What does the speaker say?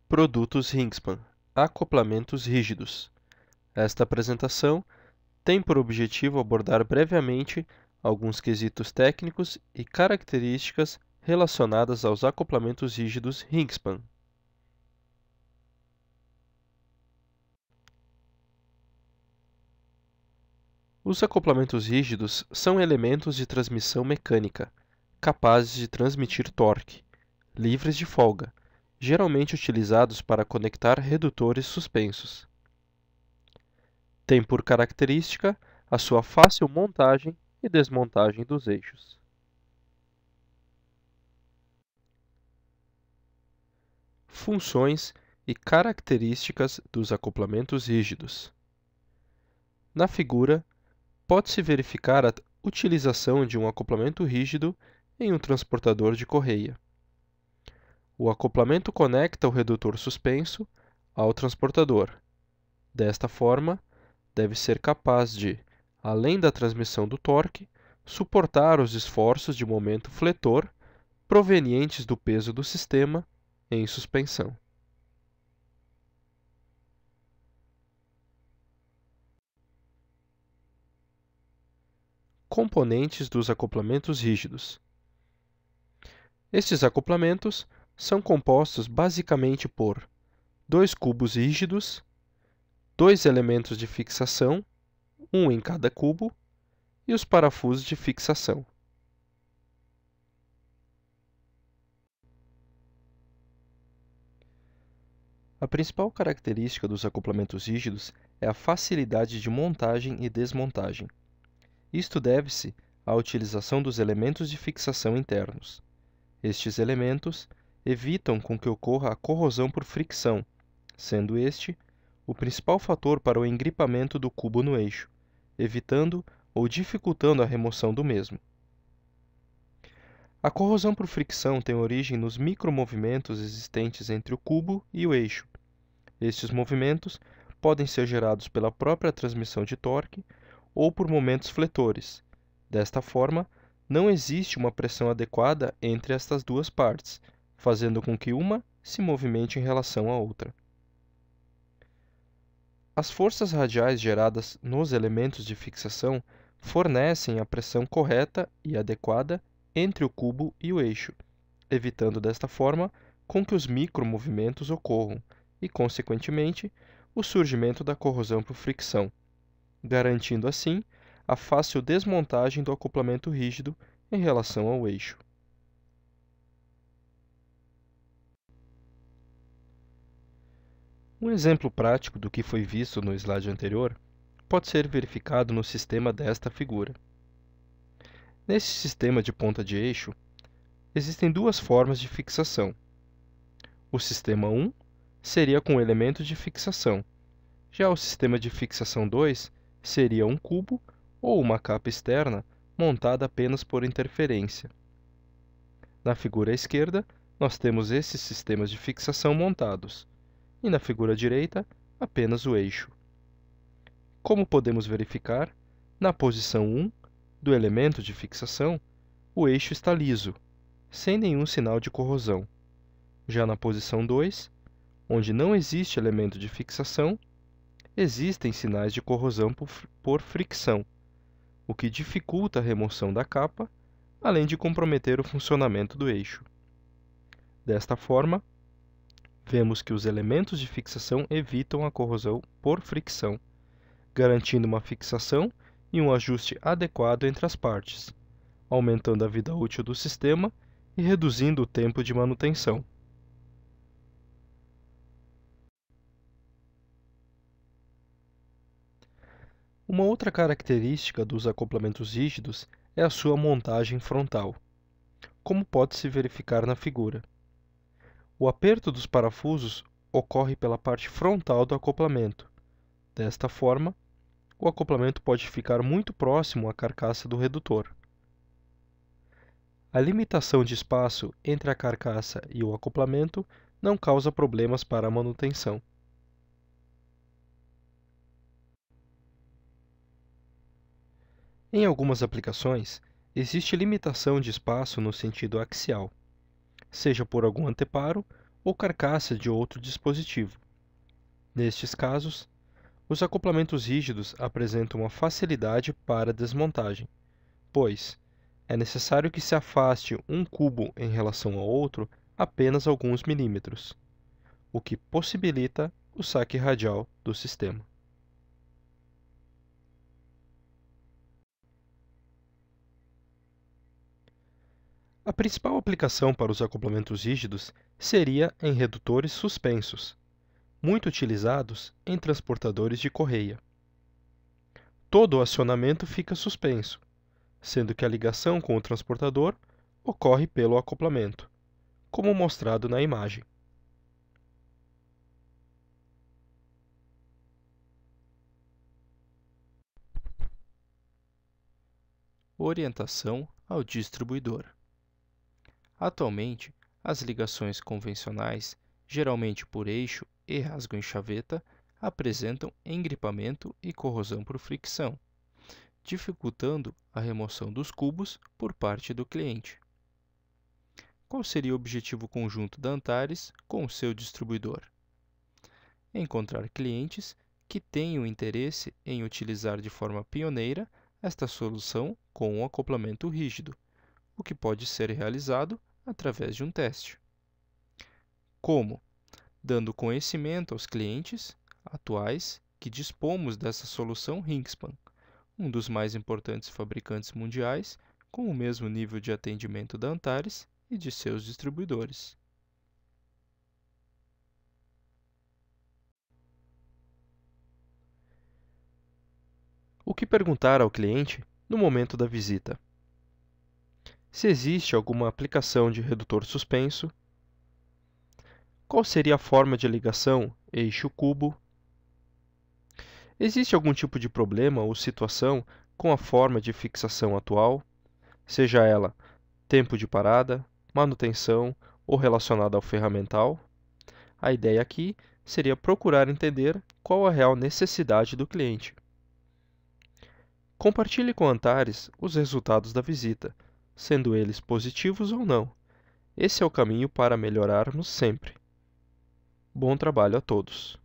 Produtos Hinkspan, acoplamentos rígidos. Esta apresentação tem por objetivo abordar brevemente alguns quesitos técnicos e características relacionadas aos acoplamentos rígidos Hinkspan. Os acoplamentos rígidos são elementos de transmissão mecânica, capazes de transmitir torque, livres de folga, geralmente utilizados para conectar redutores suspensos. Tem por característica a sua fácil montagem e desmontagem dos eixos. Funções e características dos acoplamentos rígidos. Na figura, pode-se verificar a utilização de um acoplamento rígido em um transportador de correia. O acoplamento conecta o redutor suspenso ao transportador. Desta forma, deve ser capaz de, além da transmissão do torque, suportar os esforços de momento fletor provenientes do peso do sistema em suspensão. Componentes dos acoplamentos rígidos. Estes acoplamentos são compostos basicamente por dois cubos rígidos, dois elementos de fixação, um em cada cubo, e os parafusos de fixação. A principal característica dos acoplamentos rígidos é a facilidade de montagem e desmontagem. Isto deve-se à utilização dos elementos de fixação internos. Estes elementos evitam com que ocorra a corrosão por fricção, sendo este o principal fator para o engripamento do cubo no eixo, evitando ou dificultando a remoção do mesmo. A corrosão por fricção tem origem nos micromovimentos existentes entre o cubo e o eixo. Estes movimentos podem ser gerados pela própria transmissão de torque ou por momentos fletores. Desta forma, não existe uma pressão adequada entre estas duas partes, fazendo com que uma se movimente em relação à outra. As forças radiais geradas nos elementos de fixação fornecem a pressão correta e adequada entre o cubo e o eixo, evitando desta forma com que os micromovimentos ocorram e, consequentemente, o surgimento da corrosão por fricção, garantindo assim a fácil desmontagem do acoplamento rígido em relação ao eixo. Um exemplo prático do que foi visto no slide anterior pode ser verificado no sistema desta figura. Nesse sistema de ponta de eixo, existem duas formas de fixação. O sistema 1 seria com elementos de fixação. Já o sistema de fixação 2 seria um cubo ou uma capa externa montada apenas por interferência. Na figura à esquerda, nós temos esses sistemas de fixação montados, e na figura à direita, apenas o eixo. Como podemos verificar, na posição 1 do elemento de fixação, o eixo está liso, sem nenhum sinal de corrosão. Já na posição 2, onde não existe elemento de fixação, existem sinais de corrosão por fricção, o que dificulta a remoção da capa, além de comprometer o funcionamento do eixo. Desta forma, vemos que os elementos de fixação evitam a corrosão por fricção, garantindo uma fixação e um ajuste adequado entre as partes, aumentando a vida útil do sistema e reduzindo o tempo de manutenção. Uma outra característica dos acoplamentos rígidos é a sua montagem frontal, como pode-se verificar na figura. O aperto dos parafusos ocorre pela parte frontal do acoplamento. Desta forma, o acoplamento pode ficar muito próximo à carcaça do redutor. A limitação de espaço entre a carcaça e o acoplamento não causa problemas para a manutenção. Em algumas aplicações, existe limitação de espaço no sentido axial, seja por algum anteparo ou carcaça de outro dispositivo. Nestes casos, os acoplamentos rígidos apresentam uma facilidade para desmontagem, pois é necessário que se afaste um cubo em relação ao outro apenas alguns milímetros, o que possibilita o saque radial do sistema. A principal aplicação para os acoplamentos rígidos seria em redutores suspensos, muito utilizados em transportadores de correia. Todo o acionamento fica suspenso, sendo que a ligação com o transportador ocorre pelo acoplamento, como mostrado na imagem. Orientação ao distribuidor. Atualmente, as ligações convencionais, geralmente por eixo e rasgo em chaveta, apresentam engripamento e corrosão por fricção, dificultando a remoção dos cubos por parte do cliente. Qual seria o objetivo conjunto da Antares com o seu distribuidor? Encontrar clientes que tenham interesse em utilizar de forma pioneira esta solução com um acoplamento rígido, o que pode ser realizado através de um teste. Como? Dando conhecimento aos clientes atuais que dispomos dessa solução Ringspan, um dos mais importantes fabricantes mundiais, com o mesmo nível de atendimento da Antares e de seus distribuidores. O que perguntar ao cliente no momento da visita? Se existe alguma aplicação de redutor suspenso, qual seria a forma de ligação eixo-cubo? Existe algum tipo de problema ou situação com a forma de fixação atual, seja ela tempo de parada, manutenção ou relacionada ao ferramental? A ideia aqui seria procurar entender qual a real necessidade do cliente. Compartilhe com a Antares os resultados da visita, sendo eles positivos ou não. Esse é o caminho para melhorarmos sempre. Bom trabalho a todos!